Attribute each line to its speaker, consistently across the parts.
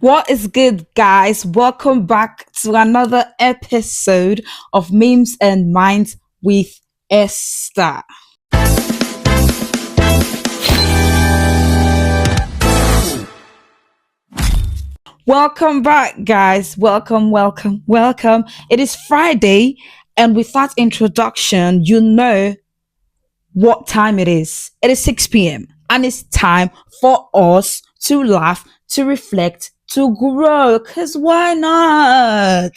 Speaker 1: What is good, guys? Welcome back to another episode of Memes and Minds with Esther. Welcome back, guys. Welcome. It is Friday, and with that introduction, you know what time it is. It is 6 p.m., and it's time for us to laugh, to reflect, to grow. Because why not?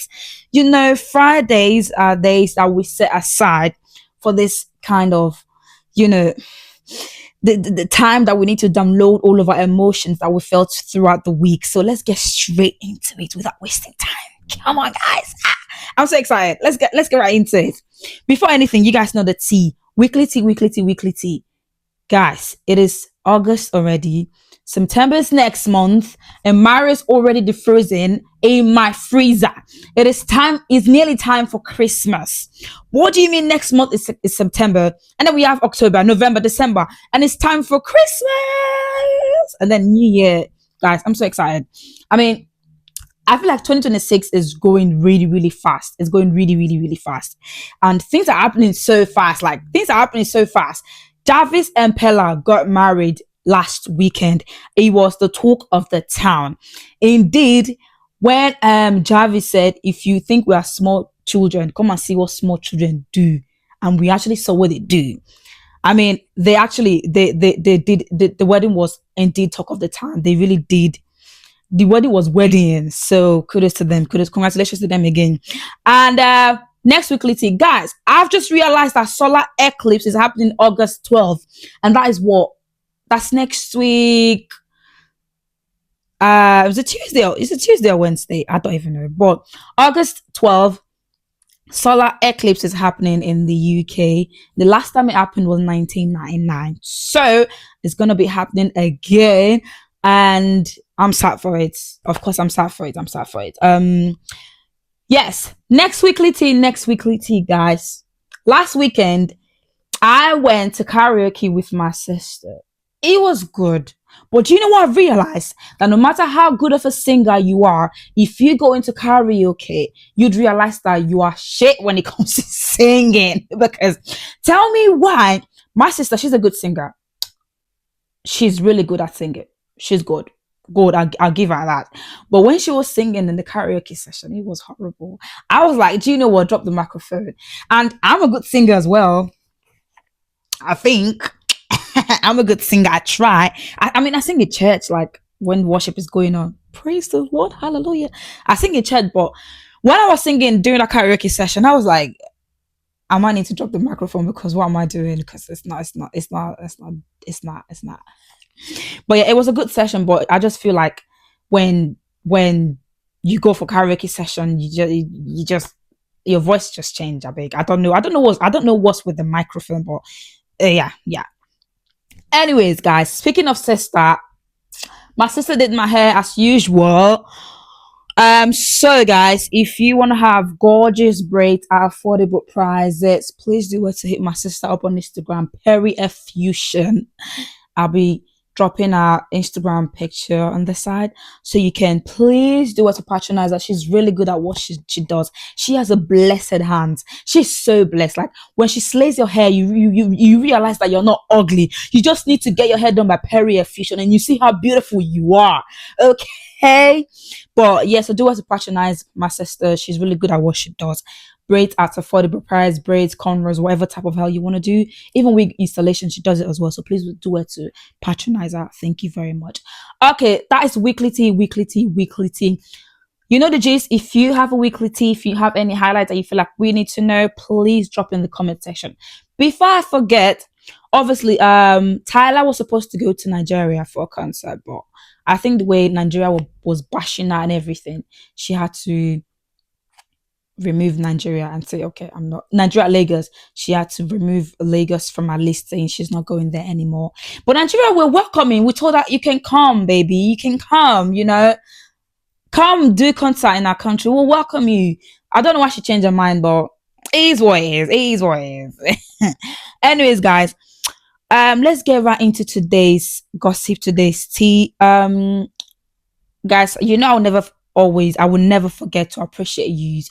Speaker 1: Fridays are days that we set aside for this kind of, you know, the time that we need to download all of our emotions that we felt throughout the week. So let's get straight into it without wasting time. Come on, guys. I'm so excited. Let's get right into it. Before anything, you guys know the tea. Weekly tea. Guys, it is August already. September is next month, and Mario's already defrosing in my freezer. It's nearly time for Christmas. What do you mean next month is September? And then we have October, November, December, and it's time for Christmas. And then New Year. Guys, I'm so excited. I feel like 2026 is going really, really fast. It's going really, really, really fast. And things are happening so fast. Jarvis and Pella got married last weekend. It was the talk of the town. Indeed, when Jarvis said, if you think we are small children, come and see what small children do. And we actually saw what they do. They did, the wedding was indeed talk of the town. They really did. The wedding was wedding, so kudos to them. Congratulations to them again. And next weekly tea, guys, I've just realized that solar eclipse is happening August 12th, and that's next week. Is it Tuesday or Wednesday? I don't even know. But August 12th, solar eclipse is happening in the UK. The last time it happened was 1999, so it's gonna be happening again. And I'm sad for it. Of course, I'm sad for it. Yes. Next weekly tea, guys. Last weekend, I went to karaoke with my sister. It was good. But do you know what I realized? That no matter how good of a singer you are, if you go into karaoke, you'd realize that you are shit when it comes to singing. Because tell me why. My sister, she's a good singer. She's really good at singing. She's good. I'll give her that. But when she was singing in the karaoke session, it was horrible. I was like, do you know what? Drop the microphone. And I'm a good singer as well. I think I'm a good singer. I try. I sing in church, like when worship is going on. Praise the Lord. Hallelujah. I sing in church, but when I was singing during a karaoke session, I was like, I might need to drop the microphone because what am I doing? Because it's not. But yeah, it was a good session. But I just feel like when you go for karaoke session, you just your voice just change. I don't know what's with the microphone, but yeah. Anyways, guys, speaking of sister, my sister did my hair as usual. So guys, if you want to have gorgeous braids at affordable prices, please do it to hit my sister up on Instagram, Perry F Fusion. I'll be dropping our Instagram picture on the side, so you can please do it to patronize her. She's really good at what she does. She has a blessed hand. She's so blessed. Like when she slays your hair, you realize that you're not ugly. You just need to get your hair done by Perry F Fusion, and you see how beautiful you are. Okay. But yeah, so do us to patronize my sister. She's really good at what she does. Braids at affordable price, braids, cornrows, whatever type of hair you want to do. Even wig installation, she does it as well. So please do it to patronize her. Thank you very much. Okay, that is weekly tea. You know the gist. If you have a weekly tea, if you have any highlights that you feel like we need to know, please drop in the comment section. Before I forget, obviously, Tyler was supposed to go to Nigeria for a concert, but I think the way Nigeria was bashing her and everything, she had to remove Nigeria and say, okay, I'm not Nigeria, Lagos. She had to remove Lagos from her list, saying she's not going there anymore. But Nigeria, we're welcoming. We told her, you can come, baby. You can come, come do concert in our country. We'll welcome you. I don't know why she changed her mind, but it is what it is. Anyways, guys, let's get right into today's gossip, today's tea. guys, I will never forget to appreciate you.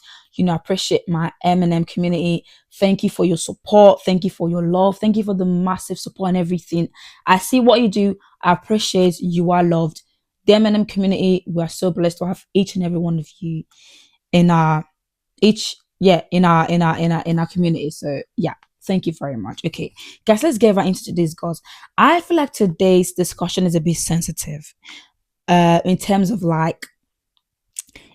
Speaker 1: Appreciate my M&M community. Thank you for your support. Thank you for your love. Thank you for the massive support and everything. I see what you do. I appreciate you are loved. The M&M community, we are so blessed to have each and every one of you in our in our community. So yeah, thank you very much. Okay, guys, let's get right into this, guys. I feel like today's discussion is a bit sensitive in terms of like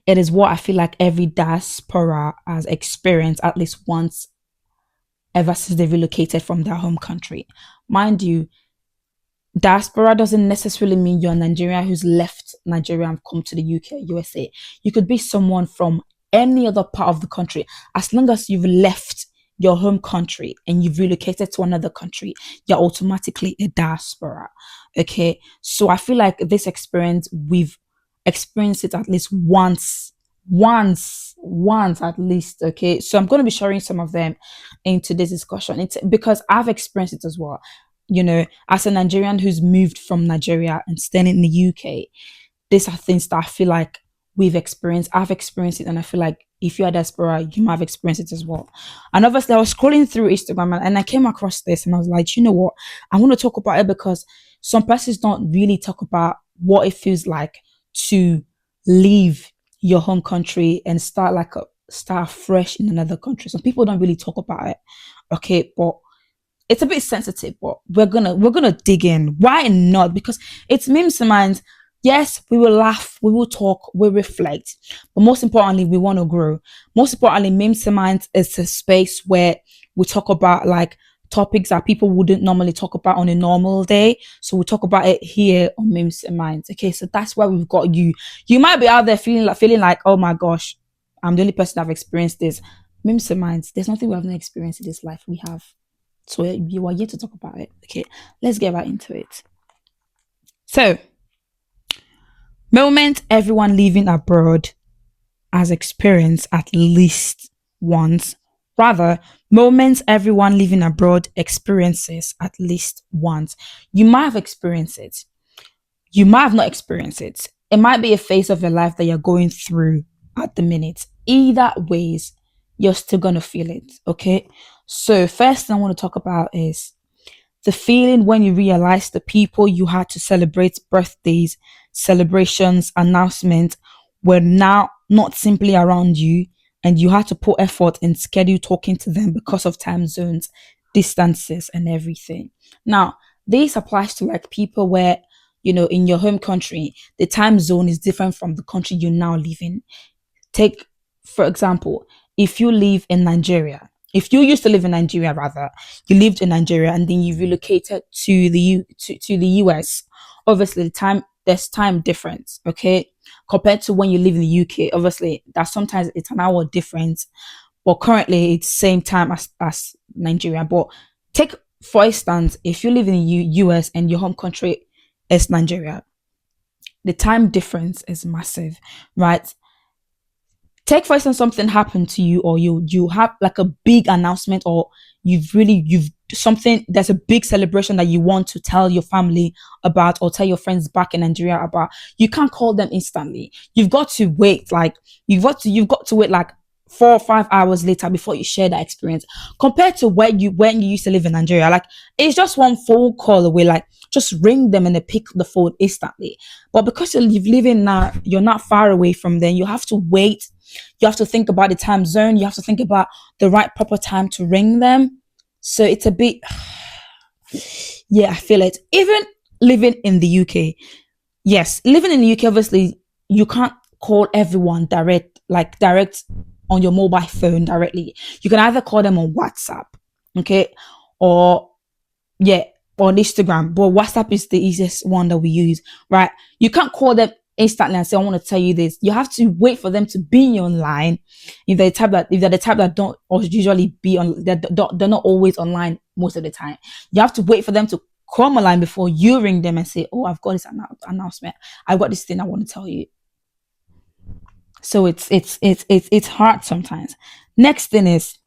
Speaker 1: it is what I feel like every diaspora has experienced at least once ever since they relocated from their home country. Mind you, diaspora doesn't necessarily mean you're a Nigerian who's left Nigeria and come to the UK, USA. You could be someone from any other part of the country. As long as you've left your home country and you've relocated to another country, you're automatically a diaspora. Okay. So I feel like this experience, we've experienced it at least once at least. Okay. So I'm going to be sharing some of them into this discussion. It's because I've experienced it as well. As a Nigerian who's moved from Nigeria and staying in the UK, these are things that I feel like we've experienced. I've experienced it, and I feel like if you're a diaspora, you might have experienced it as well. And obviously, I was scrolling through Instagram and I came across this, and I was like, you know what? I want to talk about it because some persons don't really talk about what it feels like to leave your home country and start fresh in another country. Some people don't really talk about it. Okay, but it's a bit sensitive, but we're gonna dig in. Why not? Because it's memes and minds. Yes, we will laugh, we will talk, we reflect, but most importantly, we want to grow. Most importantly, memes and minds is a space where we talk about like topics that people wouldn't normally talk about on a normal day. So we talk about it here on memes and minds. Okay, so that's why we've got you. You might be out there feeling like, oh my gosh, I'm the only person that have experienced this. Memes and minds. There's nothing we haven't experienced in this life. We have. So you are here to talk about it. Okay, let's get right into it. So, moment everyone living abroad has experienced at least once. Rather, moments everyone living abroad experiences at least once. You might have experienced it. You might have not experienced it. It might be a phase of your life that you're going through at the minute. Either ways, you're still gonna feel it. Okay. So first thing I want to talk about is the feeling when you realize the people you had to celebrate birthdays, celebrations, announcements were now not simply around you, and you had to put effort in schedule talking to them because of time zones, distances, and everything. Now, this applies to like people where, in your home country, the time zone is different from the country you now live in. Take, for example, if you live in Nigeria, if you used to live in Nigeria, rather, you lived in Nigeria and then you relocated to the US. Obviously, there's time difference, okay, compared to when you live in the UK. Obviously, that sometimes it's an hour difference, but currently it's same time as Nigeria. But take for instance, if you live in the US and your home country is Nigeria, the time difference is massive, right? Take for instance something happened to you, or you have like a big announcement, or you've something, there's a big celebration that you want to tell your family about or tell your friends back in Nigeria about. You can't call them instantly. You've got to wait, like you've got to wait like 4 or 5 hours later before you share that experience, compared to when you used to live in Nigeria. Like, it's just one phone call away, like just ring them and they pick the phone instantly. But because you're living now, you're not far away from them, you have to wait. You have to think about the time zone. You have to think about the right proper time to ring them. So it's a bit, yeah, I feel it. Even living in the UK, yes, living in the UK, obviously, you can't call everyone direct on your mobile phone directly. You can either call them on WhatsApp, okay, or yeah, on Instagram. But WhatsApp is the easiest one that we use, right? You can't call them instantly and say, I want to tell you this. You have to wait for them to be online. If they're the type that don't or usually be on, they're not always online most of the time. You have to wait for them to come online before you ring them and say, oh, I've got this announcement. I've got this thing I want to tell you. So it's hard sometimes. Next thing is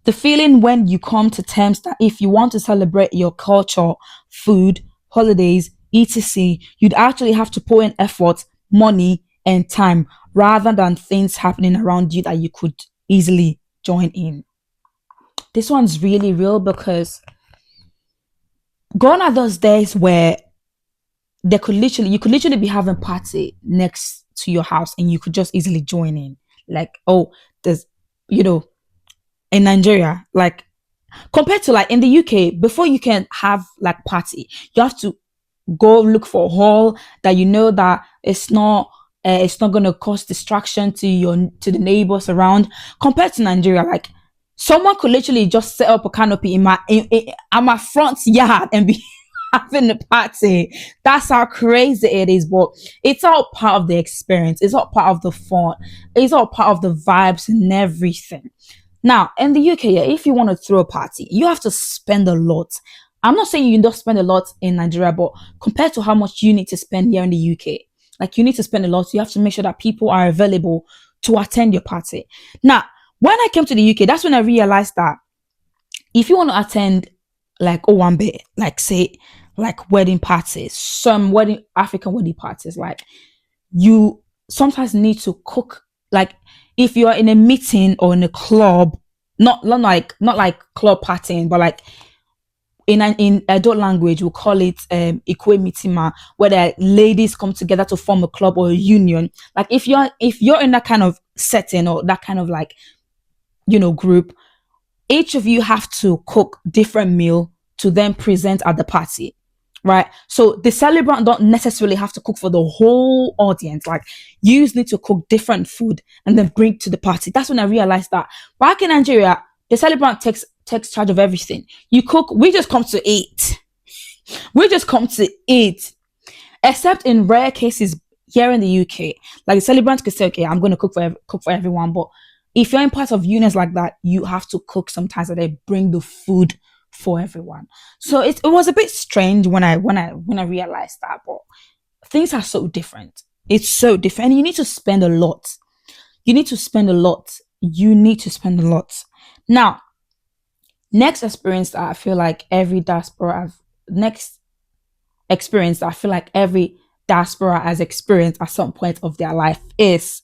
Speaker 1: the feeling when you come to terms that if you want to celebrate your culture, food, holidays, etc., you'd actually have to put in effort money, and time rather than things happening around you that you could easily join in. This one's really real because gone are those days where you could literally be having a party next to your house and you could just easily join in. Like, oh, there's, you know, in Nigeria, like compared to like in the UK, before you can have like party, you have to go look for a hall that you know that it's not going to cause distraction to the neighbors around. Compared to Nigeria, like someone could literally just set up a canopy at my front yard and be having a party. That's how crazy it is, but it's all part of the experience. It's all part of the fun. It's all part of the vibes and everything. Now, in the UK, yeah, if you want to throw a party, you have to spend a lot. I'm not saying you don't spend a lot in Nigeria, but compared to how much you need to spend here in the UK, like you need to spend a lot. You have to make sure that people are available to attend your party. Now, when I came to the UK, that's when I realized that if you want to attend like Owambe, like say, like wedding parties, some African wedding parties, like you sometimes need to cook. Like if you're in a meeting or in a club, not like club partying, but like in adult language we'll call it ikwe mitima, where the ladies come together to form a club or a union. Like if you're in that kind of setting or that kind of like group, each of you have to cook different meal to then present at the party, right? So the celebrant don't necessarily have to cook for the whole audience. Like you just need to cook different food and then bring to the party. That's when I realized that back in Nigeria, the celebrant takes charge of everything. You cook, we just come to eat. We just come to eat. Except in rare cases here in the UK, like the celebrant could say, "Okay, I'm going to cook for everyone." But if you're in part of unions like that, you have to cook sometimes, and they bring the food for everyone. So it was a bit strange when I realized that. But things are so different. It's so different. And you need to spend a lot. You need to spend a lot. You need to spend a lot. Now, next experience that I feel like every diaspora has experienced at some point of their life is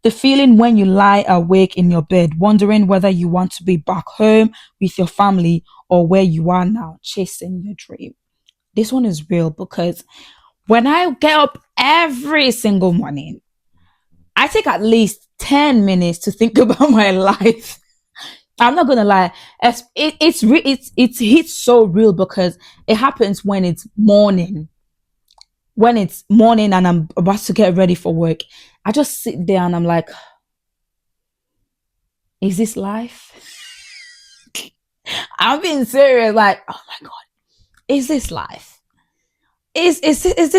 Speaker 1: the feeling when you lie awake in your bed, wondering whether you want to be back home with your family or where you are now, chasing your dream. This one is real because when I get up every single morning, I take at least 10 minutes to think about my life. I'm not gonna lie. It's hits so real because it happens when it's morning. When it's morning and I'm about to get ready for work, I just sit there and I'm like, is this life? I'm being serious. Like, oh my god, is this life? Is this it?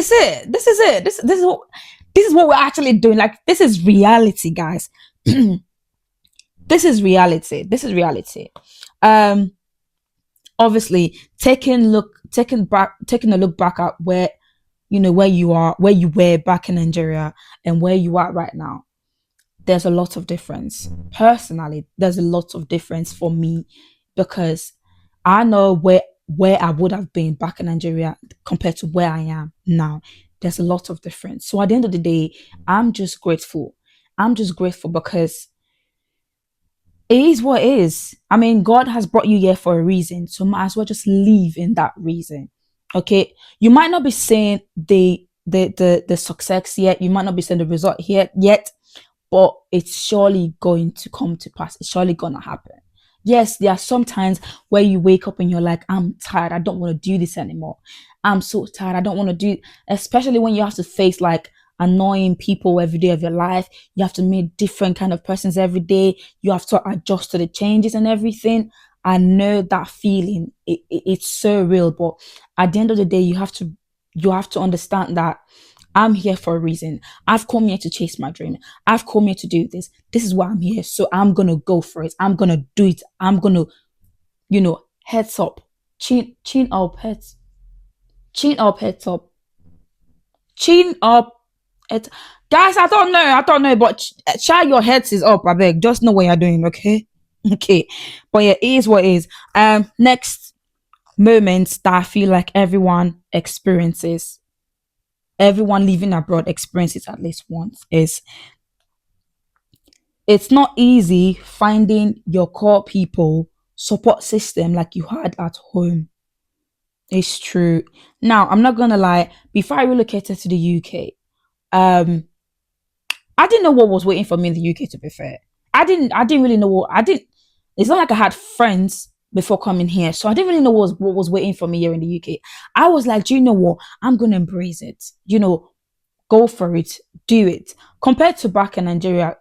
Speaker 1: This is it. This is what we're actually doing. Like, this is reality, guys. This is reality. This is reality. Um, Obviously, taking a look back at where you are, where you were back in Nigeria and where you are right now. There's a lot of difference. Personally, there's a lot of difference for me because I know where I would have been back in Nigeria compared to where I am now. There's a lot of difference. So at the end of the day, I'm just grateful. I'm just grateful because it is what it is. I mean, God has brought you here for a reason, so might as well just live in that reason. Okay, you might not be seeing the success yet. You might not be seeing the result here yet, but it's surely going to come to pass. It's surely gonna happen. Yes, there are some times where you wake up and you're like, I'm tired. I don't want to do this anymore. I'm so tired. I don't want to do, especially when you have to face like annoying people every day of your life. You have to meet different kind of persons every day. You have to adjust to the changes and everything. I know that feeling. It's so real. But at the end of the day, you have to understand that I'm here for a reason. I've come here to chase my dream. I've come here to do this. This is why I'm here. So I'm gonna go for it. I'm gonna do it. I'm gonna, heads up, chin up, heads up, chin up. It, guys, I don't know, but try your heads is up. I beg, just know what you're doing, okay? Okay, but yeah, it is what it is. Next moments that I feel like everyone experiences everyone living abroad experiences at least once, is it's not easy finding your core people support system like you had at home. It's true. Now, I'm not gonna lie, before I relocated to the UK, um, I didn't know what was waiting for me in the UK, to be fair. I didn't really know I didn't it's not like I had friends before coming here. So I didn't really know what was waiting for me here in the UK. I was like, do you know what? I'm gonna embrace it. Go for it, do it. Compared to back in Nigeria,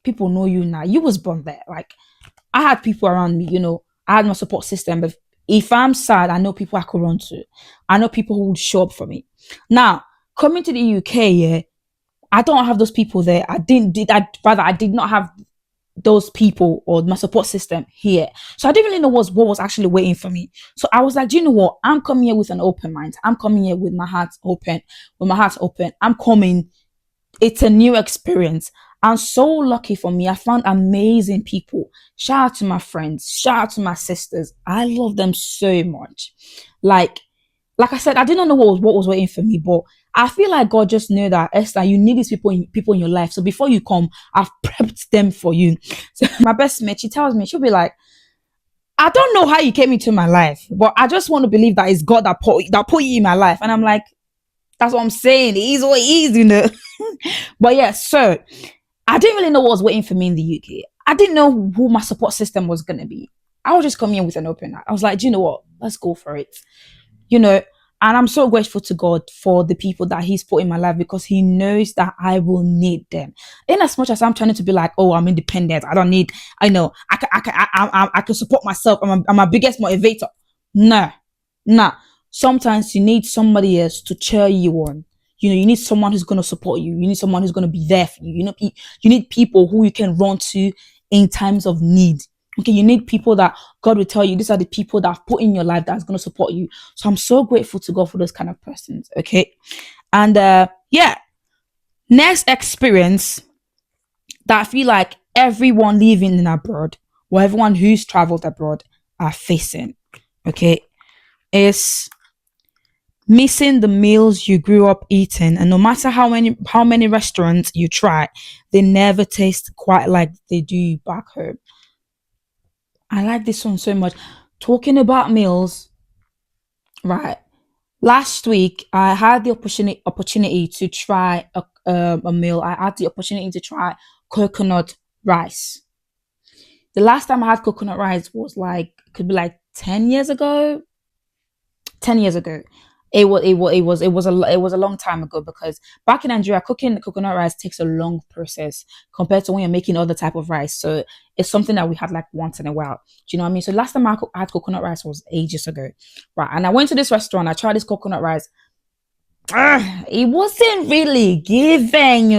Speaker 1: people know you now. You was born there. Like, I had people around me, I had my support system. But if I'm sad, I know people I could run to. I know people who would show up for me. Now, coming to the UK, yeah, I don't have those people there. I did not have those people or my support system here. So I didn't really know what was actually waiting for me. So I was like, do you know what? I'm coming here with an open mind. I'm coming here with my heart open. With my heart open, I'm coming. It's a new experience. And so lucky for me, I found amazing people. Shout out to my friends. Shout out to my sisters. I love them so much. Like, like I said, I didn't know what was waiting for me, but I feel like God just knew that, Esther, you need these people in your life. So before you come, I've prepped them for you. So my best mate, she tells me, she'll be like, I don't know how you came into my life, but I just want to believe that it's God that put you in my life. And I'm like, that's what I'm saying. It is what it is. But yeah, so I didn't really know what was waiting for me in the UK. I didn't know who my support system was gonna be. I was just coming in with an open eye. I was like, do you know what? Let's go for it. you know, and I'm so grateful to God for the people that He's put in my life because He knows that I will need them. In as much as I'm trying to be like, oh, I'm independent, I don't need, I know, I can support myself. I'm my biggest motivator. No, nah. Sometimes you need somebody else to cheer you on. You need someone who's going to support you. You need someone who's going to be there for you. You need people who you can run to in times of need. Okay, you need people that God will tell you, these are the people that I've put in your life that's going to support you. So I'm so grateful to God for those kind of persons. Okay. And yeah, next experience that I feel like everyone living in abroad or everyone who's traveled abroad are facing, okay, is missing the meals you grew up eating. And no matter how many restaurants you try, they never taste quite like they do back home. I like this one so much. Talking about meals, right? Last week, I had the opportunity to try a meal. I had the opportunity to try coconut rice. The last time I had coconut rice was could be like 10 years ago. 10 years ago. It was a long time ago because back in Nigeria, cooking coconut rice takes a long process compared to when you're making other type of rice. So it's something that we had like once in a while. Do you know what I mean? So last time I had coconut rice was ages ago, right? And I went to this restaurant. I tried this coconut rice. It wasn't really giving,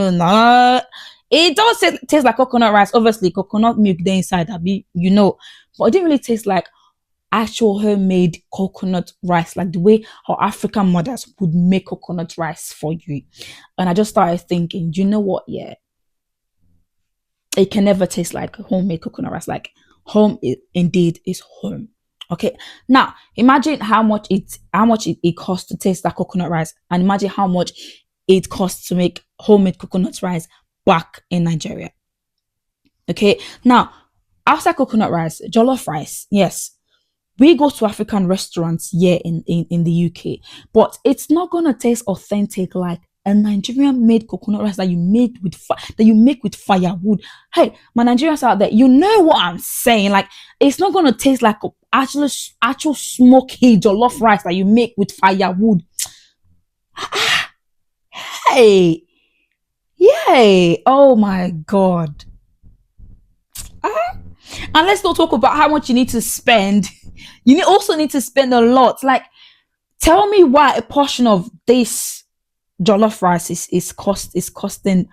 Speaker 1: It does taste like coconut rice. Obviously, coconut milk there inside. But it didn't really taste like actual homemade coconut rice, like the way our African mothers would make coconut rice for you. And I just started thinking, do you know what? Yeah, it can never taste like homemade coconut rice. Like home, indeed is home. Okay. Now imagine how much it costs to taste that coconut rice, and imagine how much it costs to make homemade coconut rice back in Nigeria. Okay. Now, outside coconut rice, jollof rice, yes, we go to African restaurants here in the UK, but it's not gonna taste authentic like a Nigerian made coconut rice that you make with firewood. Hey, my Nigerians out there, you know what I'm saying? Like, it's not gonna taste like actual smoky jollof rice that you make with firewood. Hey, yay! Oh my god! Ah. And let's not talk about how much you need to spend. Also need to spend a lot. Like, tell me why a portion of this jollof rice is costing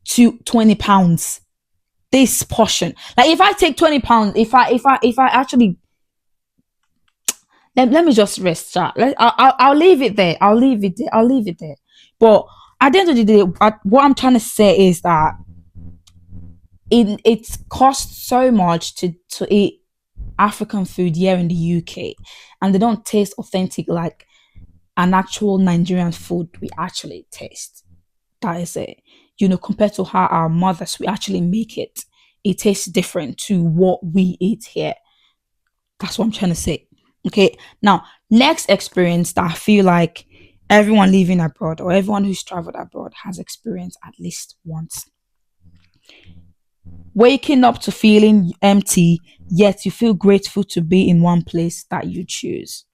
Speaker 1: £20. This portion. Like, if I take £20, if I actually let me just rest, chat. I'll leave it there. I'll leave it there. I'll leave it there. But at the end of the day, what I'm trying to say is that it costs so much to eat African food here in the UK, and they don't taste authentic like an actual Nigerian food we actually taste. That is it. Compared to how our mothers we actually make it, it tastes different to what we eat here. That's what I'm trying to say. Okay. Now, next experience that I feel like everyone living abroad or everyone who's traveled abroad has experienced at least once. Waking up to feeling empty, yet you feel grateful to be in one place that you choose.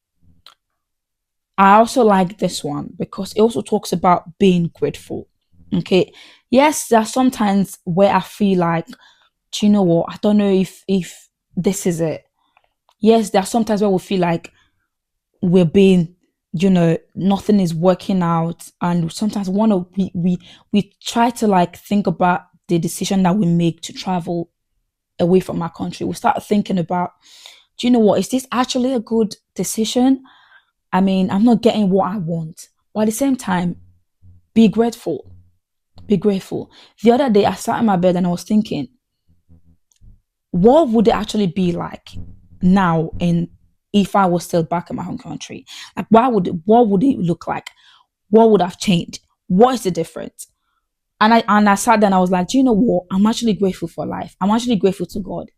Speaker 1: I also like this one because it also talks about being grateful. Okay. Yes, there are sometimes where I feel like, do you know what? I don't know if this is it. Yes, there are sometimes where we feel like we're being, nothing is working out, and sometimes one of we try to like think about the decision that we make to travel away from our country. We start thinking about, do you know what? Is this actually a good decision? I mean, I'm not getting what I want, but at the same time, be grateful. Be grateful. The other day, I sat in my bed and I was thinking, what would it actually be like now in if I was still back in my home country? Like, what would it look like? What would have changed? What is the difference? And I sat there and I was like, do you know what? I'm actually grateful for life. I'm actually grateful to God,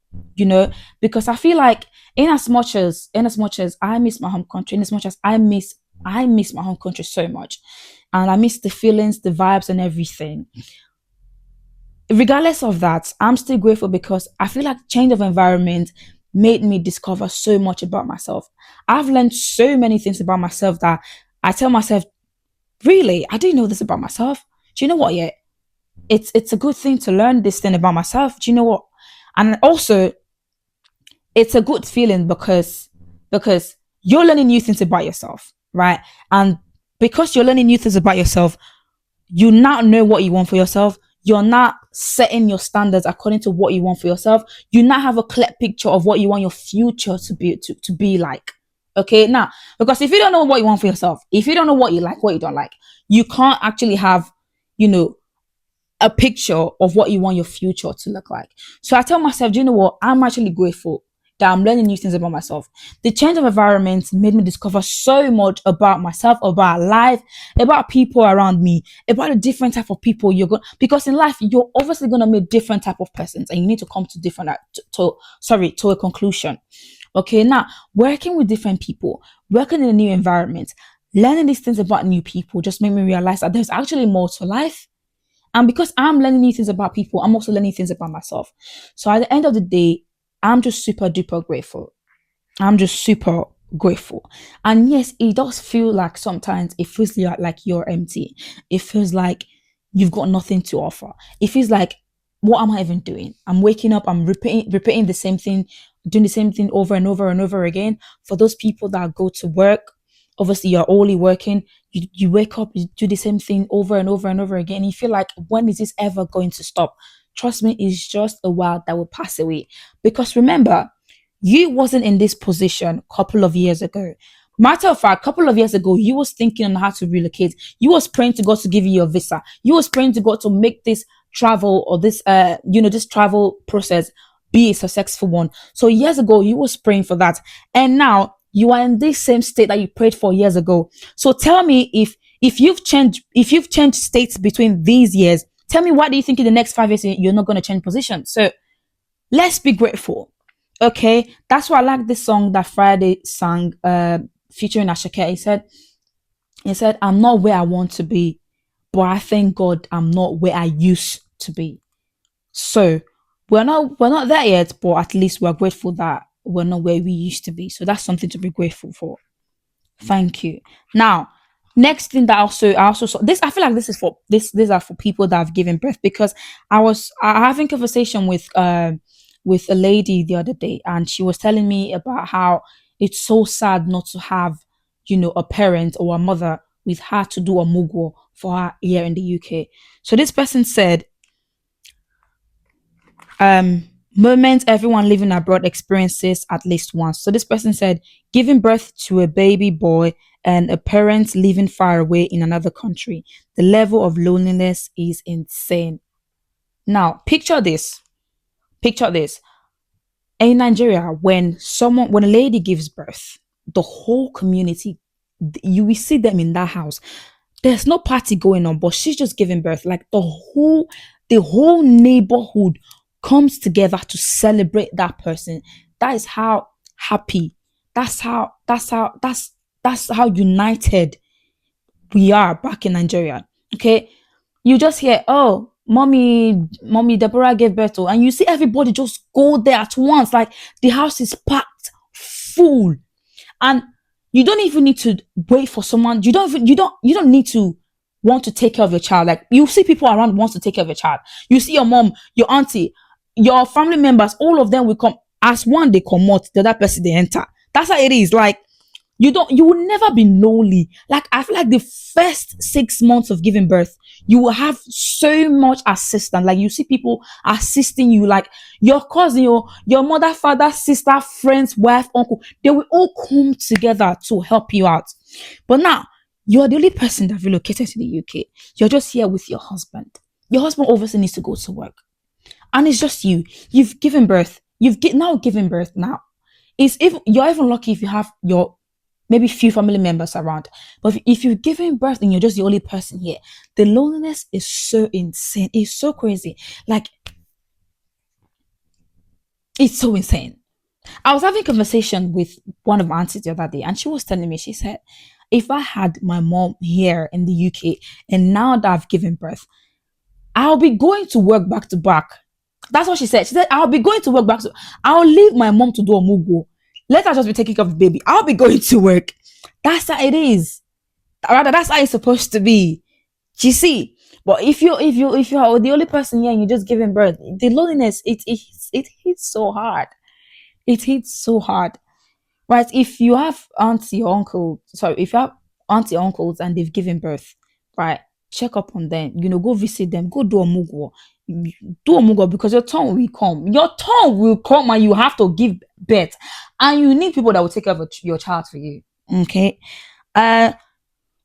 Speaker 1: because I feel like in as much as I miss my home country, in as much as I miss my home country so much, and I miss the feelings, the vibes, and everything. Regardless of that, I'm still grateful because I feel like change of environment made me discover so much about myself. I've learned so many things about myself that I tell myself, really, I didn't know this about myself. Do you know what? Yeah, it's a good thing to learn this thing about myself. Do you know what? And also, it's a good feeling because you're learning new things about yourself, right? And because you're learning new things about yourself, you now know what you want for yourself. You're not setting your standards according to what you want for yourself. You now have a clear picture of what you want your future to be like. Okay, now, because if you don't know what you want for yourself, if you don't know what you like, what you don't like, you can't actually have, you know, a picture of what you want your future to look like. So I tell myself, do you know what? I'm actually grateful that I'm learning new things about myself. The change of environment made me discover so much about myself, about life, about people around me, about the different type of people you're going. Because in life, you're obviously going to meet different type of persons, and you need to come to different to a conclusion. Okay, now working with different people, working in a new environment, learning these things about new people just made me realize that there's actually more to life, and because I'm learning new things about people, I'm also learning things about myself. So at the end of the day, I'm just super duper grateful. I'm just super grateful. And yes, it does feel like sometimes it feels like you're empty. It feels like you've got nothing to offer. It feels like, what am I even doing? I'm waking up, I'm repeating the same thing, doing the same thing over and over and over again. For those people that go to work, obviously you're only working. You wake up, you do the same thing over and over and over again. You feel like, when is this ever going to stop? Trust me, it's just a while that will pass away. Because remember, you wasn't in this position a couple of years ago. Matter of fact, a couple of years ago, you was thinking on how to relocate. You was praying to God to give you your visa. You was praying to God to make this travel or this travel process be a successful one. So years ago, you was praying for that. And now you are in this same state that you prayed for years ago. So tell me, if you've changed states between these years, tell me, why do you think in the next 5 years you're not going to change position? So let's be grateful. Okay, that's why I like this song that Friday sang, featuring Ashake. He said, I'm not where I want to be, but I thank God I'm not where I used to be. So we're not there yet, but at least we're grateful that we're not where we used to be. So that's something to be grateful for. Thank you. Now, next thing that I also saw this. I feel like this is for this. These are for people that have given birth, because I having conversation with a lady the other day, and she was telling me about how it's so sad not to have, a parent or a mother with her to do a mugo for her here in the UK. So this person said, moment everyone living abroad experiences at least once. So this person said, giving birth to a baby boy and a parent living far away in another country. The level of loneliness is insane. Now, picture this. Picture this. In Nigeria, when a lady gives birth, the whole community You will see them in that house. There's no party going on, but she's just giving birth. Like the whole neighborhood comes together to celebrate that person. That is how happy. That's how united we are back in Nigeria. Okay. You just hear, oh, mommy Deborah gave birth to, and you see everybody just go there at once. Like the house is packed full. And you don't even need to wait for someone. You don't need to want to take care of your child. Like you see people around wants to take care of your child. You see your mom, your auntie, your family members, all of them will come. As one they come out, the other person they enter. That's how it is. Like you will never be lonely. Like I feel like the first 6 months of giving birth, you will have so much assistance. Like you see people assisting you, like your cousin, your mother, father, sister, friends, wife, uncle, they will all come together to help you out. But now you're the only person that relocated to the UK. You're just here with your husband. Your husband obviously needs to go to work. And it's just you. You've given birth. Now given birth now. Is if you're even lucky if you have your maybe few family members around. But if you're giving birth and you're just the only person here, the loneliness is so insane. It's so crazy. Like it's so insane. I was having a conversation with one of my aunties the other day, and she was telling me, she said, if I had my mom here in the UK and now that I've given birth, I'll be going to work back to back. That's what she said. She said, I'll be going to work back to I'll leave my mom to do a mugo. Let her just be taking care of the baby. I'll be going to work. That's how it is. Rather, that's how it's supposed to be. You see? But if you're the only person here and you're just giving birth, the loneliness, it hits so hard. It hits so hard. Right? If you have auntie or uncle, sorry, if you have auntie or uncles and they've given birth, right? Check up on them. Go visit them. Go do a mugo. Do a mugo because your turn will come. Your turn will come and you have to give birth. And you need people that will take care of your child for you. Okay. Uh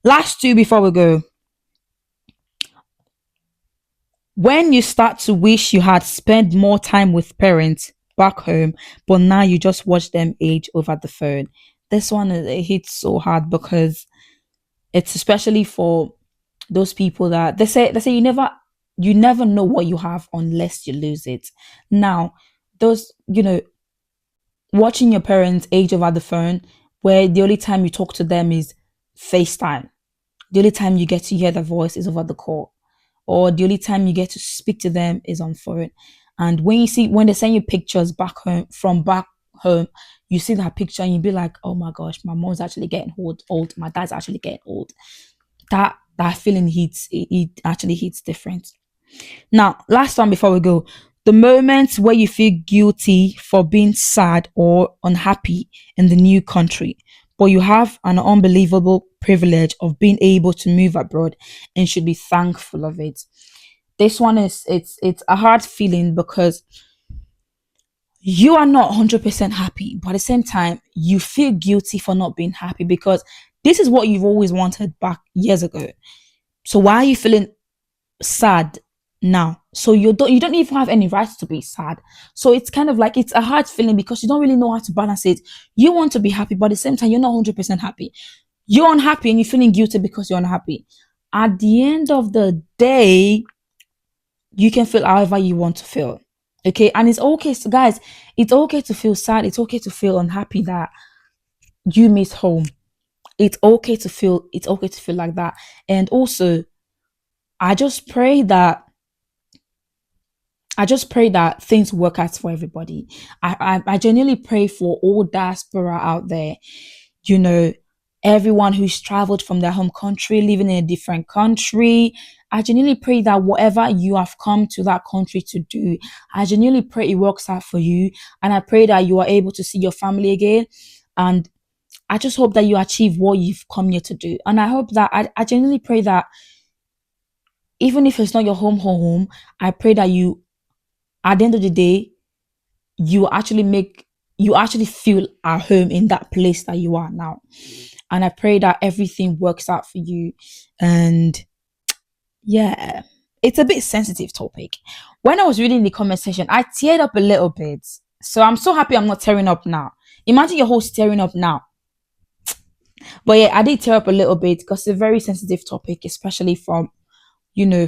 Speaker 1: last two before we go. When you start to wish you had spent more time with parents back home, but now you just watch them age over the phone. This one it hits so hard because it's especially for those people that they say you never know what you have unless you lose it. Now, those watching your parents age over the phone, where the only time you talk to them is FaceTime. The only time you get to hear their voice is over the call, or the only time you get to speak to them is on phone. And when they send you pictures back home from back home, you see that picture and you be like, oh my gosh, my mom's actually getting old, my dad's actually getting old. That feeling hits, it actually hits different. Now, last one before we go. The moments where you feel guilty for being sad or unhappy in the new country, but you have an unbelievable privilege of being able to move abroad and should be thankful of it. This one is it's a hard feeling because you are not 100% happy, but at the same time, you feel guilty for not being happy because this is what you've always wanted back years ago. So why are you feeling sad now? So you don't even have any right to be sad. So it's kind of like it's a hard feeling because you don't really know how to balance it. You want to be happy, but at the same time, you're not 100% happy. You're unhappy and you're feeling guilty because you're unhappy. At the end of the day, you can feel however you want to feel. Okay. And it's okay. So guys, it's okay to feel sad. It's okay to feel unhappy that you miss home. It's okay to feel like that. And also, I just pray that things work out for everybody. I genuinely pray for all diaspora out there, you know, everyone who's traveled from their home country, living in a different country. I genuinely pray that whatever you have come to that country to do, I genuinely pray it works out for you. And I pray that you are able to see your family again. And I just hope that you achieve what you've come here to do. And I hope that I genuinely pray that even if it's not your home, I pray that you, at the end of the day, you actually feel at home in that place that you are now. And I pray that everything works out for you. And yeah, it's a bit sensitive topic. When I was reading the comment section, I teared up a little bit. So I'm so happy I'm not tearing up now. Imagine your host tearing up now. But yeah, I did tear up a little bit because it's a very sensitive topic, especially from,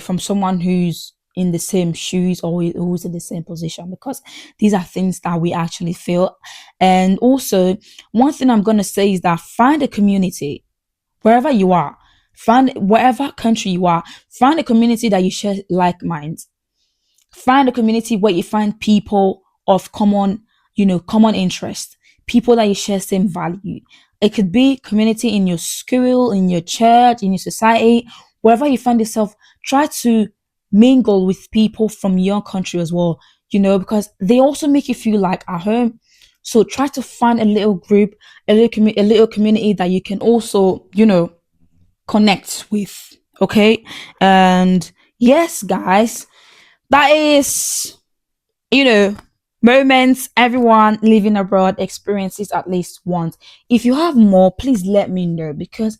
Speaker 1: from someone who's in the same shoes or who's in the same position, because these are things that we actually feel. And also, one thing I'm going to say is that find a community wherever you are, find wherever country you are, find a community that you share like minds. Find a community where you find people of common, common interest, people that you share same value. It could be community in your school, in your church, in your society, wherever you find yourself. Try to mingle with people from your country as well, because they also make you feel like at home. So try to find a little group, a little community that you can also, connect with. Okay. And yes, guys, that is, you know, moments everyone living abroad experiences at least once. If you have more, please let me know, because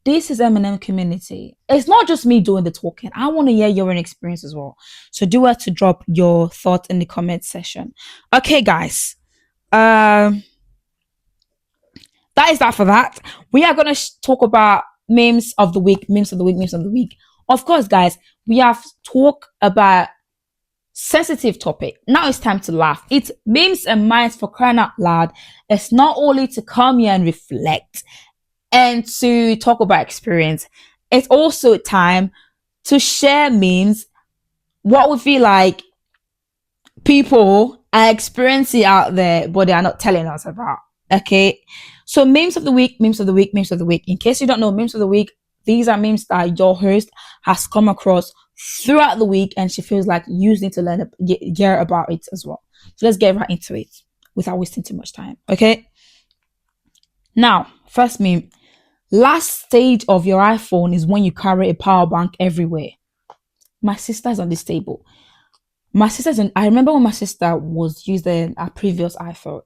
Speaker 1: this is M&M community. It's not just me doing the talking. I want to hear your own experience as well. So do have to drop your thoughts in the comment section. Okay, guys. Um, that is that for that. We are gonna talk about memes of the week, memes of the week, memes of the week. Of course, guys, we have talked about sensitive topic. Now it's time to laugh. It's memes and minds, for crying out loud. It's not only to come here and reflect and to talk about experience. It's also time to share memes, what we feel like people are experiencing out there, but they are not telling us about. Okay. So memes of the week, memes of the week, memes of the week. In case you don't know, memes of the week, these are memes that your host has come across throughout the week, and she feels like you need to learn, hear about it as well. So let's get right into it without wasting too much time. Okay. Now, first meme. Last stage of your iPhone is when you carry a power bank everywhere. My sister's on this table. I remember when my sister was using a previous iPhone,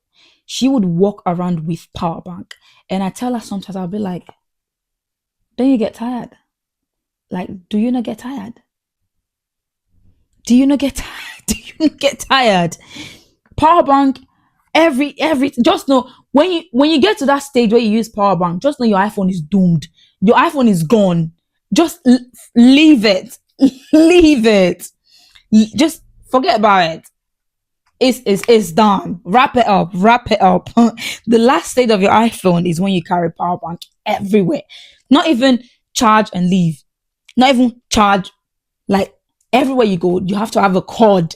Speaker 1: she would walk around with power bank. And I tell her sometimes, I'll be like, don't you get tired? Like, do you not get tired? Do you not get tired? Do you not get tired? Power bank, every just know, when you get to that stage where you use power bank, just know your iPhone is doomed. Your iPhone is gone. Just leave it. Leave it. Just forget about it. It's done. Wrap it up. Wrap it up. The last stage of your iPhone is when you carry power bank everywhere. Not even charge and leave. Not even charge. Like, everywhere you go, you have to have a cord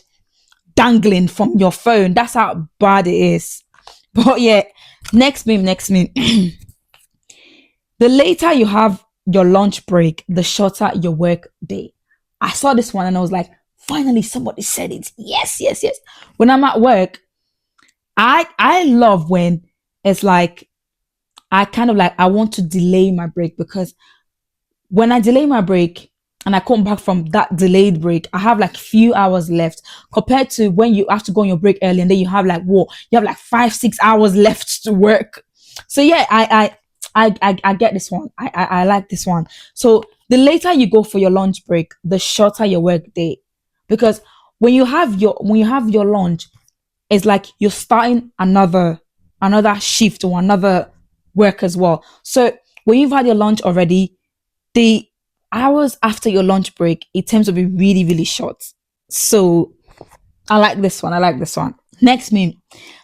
Speaker 1: dangling from your phone. That's how bad it is. But yeah, next meme. The later you have your lunch break, the shorter your work day. I saw this one and I was like, finally somebody said it. Yes. When I'm at work, I love when it's like, I kind of like, I want to delay my break, because when I delay my break and I come back from that delayed break, I have like few hours left, compared to when you have to go on your break early and then you have like, whoa, you have like 5-6 hours left to work. So yeah, I get this one. I like this one. So the later you go for your lunch break, the shorter your work day, because when you have your lunch, it's like you're starting another shift or another work as well. So when you've had your lunch already, the hours after your lunch break, it tends to be really, really short. So I like this one. I like this one. Next meme.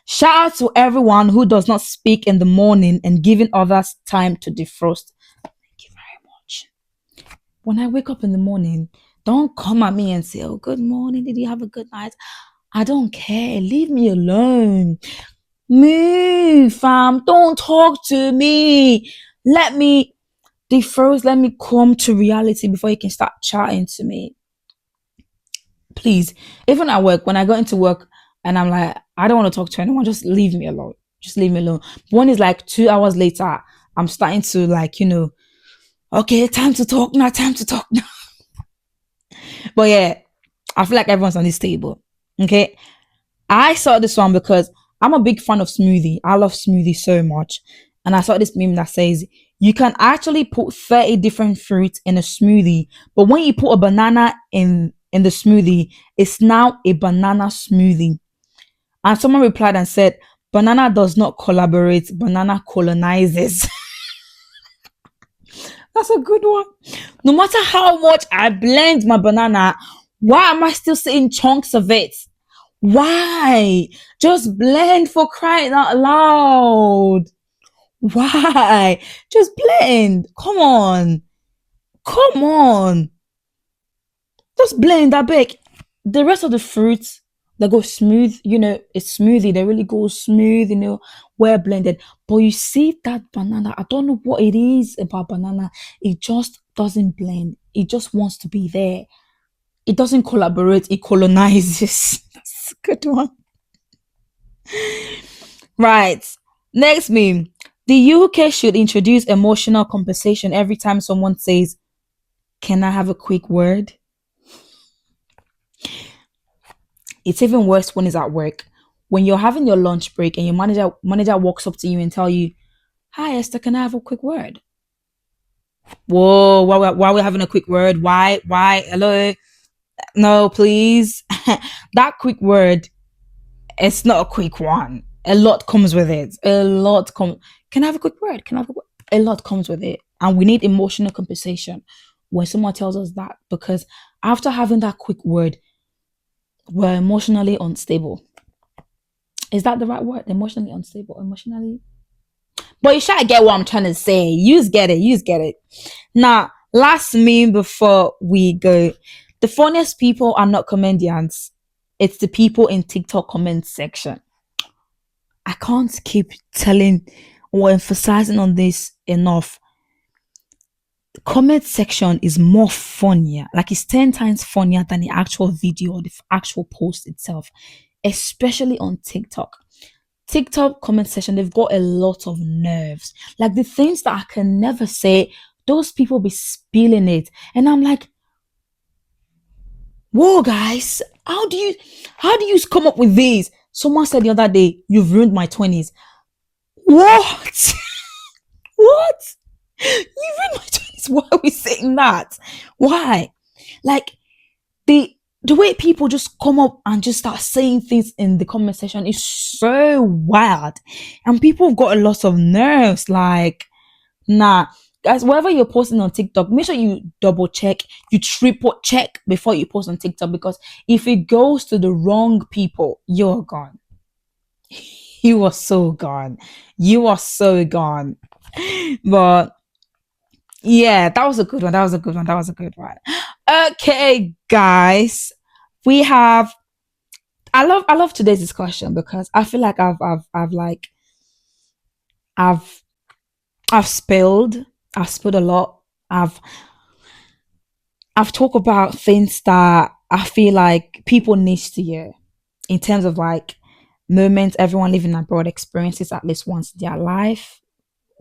Speaker 1: Shout out to everyone who does not speak in the morning and giving others time to defrost. Thank you very much. When I wake up in the morning, don't come at me and say, oh, good morning. Did you have a good night? I don't care. Leave me alone. Me, fam. Don't talk to me. Let me defrost. Let me come to reality before you can start chatting to me. Please. Even at work, when I go into work and I'm like, I don't want to talk to anyone, just leave me alone. Just leave me alone. One is like 2 hours later, I'm starting to like, okay, time to talk now, time to talk now. But yeah, I feel like everyone's on this table. Okay. I saw this one because I'm a big fan of smoothie. I love smoothie so much. And I saw this meme that says you can actually put 30 different fruits in a smoothie, but when you put a banana in the smoothie, it's now a banana smoothie. And someone replied and said, banana does not collaborate, banana colonizes. That's a good one. No matter how much I blend my banana, why am I still seeing chunks of it? Why? Just blend, for crying out loud. Why? Just blend. Come on. Come on. Just blend that big. The rest of the fruits that go smooth, it's smoothie. They really go smooth, well blended. But you see that banana, I don't know what it is about banana. It just doesn't blend. It just wants to be there. It doesn't collaborate, it colonizes. That's a good one. Right. Next meme. The UK should introduce emotional compensation every time someone says, "Can I have a quick word?" It's even worse when it's at work. When you're having your lunch break and your manager walks up to you and tell you, "Hi Esther, can I have a quick word?" Whoa, why we having a quick word? Why? Hello? No, please. That quick word, it's not a quick one. A lot comes with it. Can I have a quick word? Can I have a quick word? A lot comes with it. And we need emotional compensation when someone tells us that, because after having that quick word, we're emotionally unstable. Is that the right word? Emotionally unstable. Emotionally. But you should get what I'm trying to say. You get it. You get it. Now, last meme before we go. The funniest people are not comedians. It's the people in TikTok comment section. I can't keep telling or emphasizing on this enough. The comment section is more funnier. Like, it's 10 times funnier than the actual video or the actual post itself, especially on TikTok. TikTok comment section, they've got a lot of nerves. Like, the things that I can never say, those people be spilling it. And I'm like, whoa, guys, how do you come up with these? Someone said the other day, "You've ruined my 20s." What? What? You ruined my 20s. Why are we saying that? Why? Like, the way people just come up and just start saying things in the comment section is so wild. And people have got a lot of nerves. Like, nah. Guys, whatever you're posting on TikTok, make sure you double check, you triple check before you post on TikTok, because if it goes to the wrong people, you're gone. You are so gone. You are so gone. But yeah, that was a good one. That was a good one. That was a good one. Okay, guys. We have I love today's discussion because I feel like I've I've spilled I've spilled a lot. I've talked about things that I feel like people need to hear, in terms of like moments everyone living abroad experiences at least once in their life.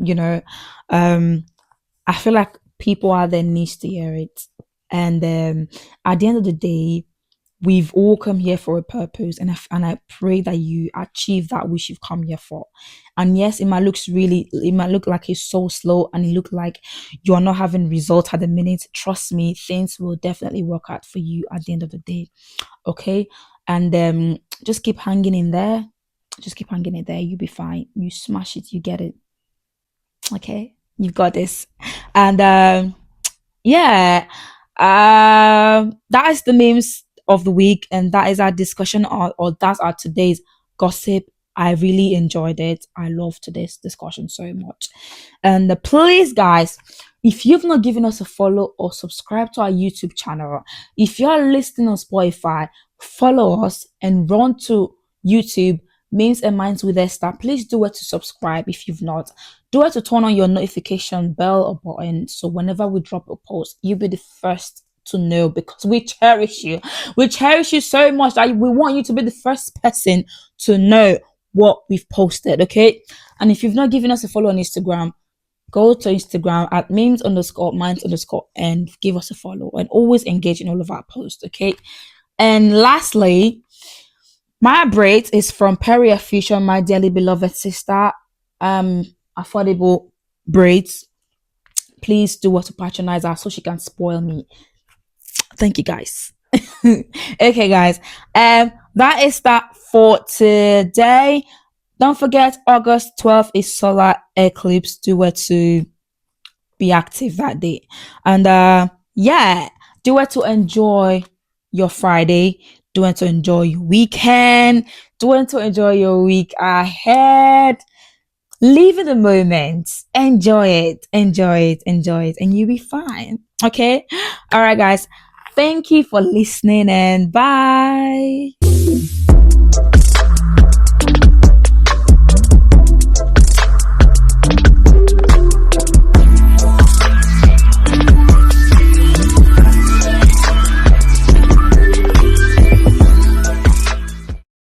Speaker 1: You know, um, I feel like people out there needs to hear it. And at the end of the day, we've all come here for a purpose, and I pray that you achieve that which you've come here for. And yes, it might look like it's so slow, and it look like you are not having results at the minute. Trust me, things will definitely work out for you at the end of the day. Okay. And just keep hanging in there. Just keep hanging in there. You'll be fine. You smash it. You get it. Okay. You've got this. And yeah, that is the memes of the week, and that is our discussion, or that's our today's gossip. I really enjoyed it. I love today's discussion so much. And please, guys, if you've not given us a follow or subscribe to our YouTube channel, if you're listening on Spotify, follow us and run to YouTube, Memes and Minds with Esther. Please do it to subscribe if you've not. Do it to turn on your notification bell or button, so whenever we drop a post, you'll be the first to know, because we cherish you. We cherish you so much that we want you to be the first person to know what we've posted. Okay. And if you've not given us a follow on Instagram, go to Instagram at memes_minds_ and give us a follow, and always engage in all of our posts. Okay. And lastly, my braid is from Peria Fusion, my dearly beloved sister. Affordable braids. Please do what to patronize her so she can spoil me. Thank you, guys. Okay, guys. That is that for today. Don't forget, August 12th is solar eclipse. Do what to be active that day. And yeah, do it to enjoy your Friday. Do it to enjoy your weekend. Do it to enjoy your week ahead. Live in the moment. Enjoy it. Enjoy it. Enjoy it. And you'll be fine. Okay. All right, guys. Thank you for listening and bye.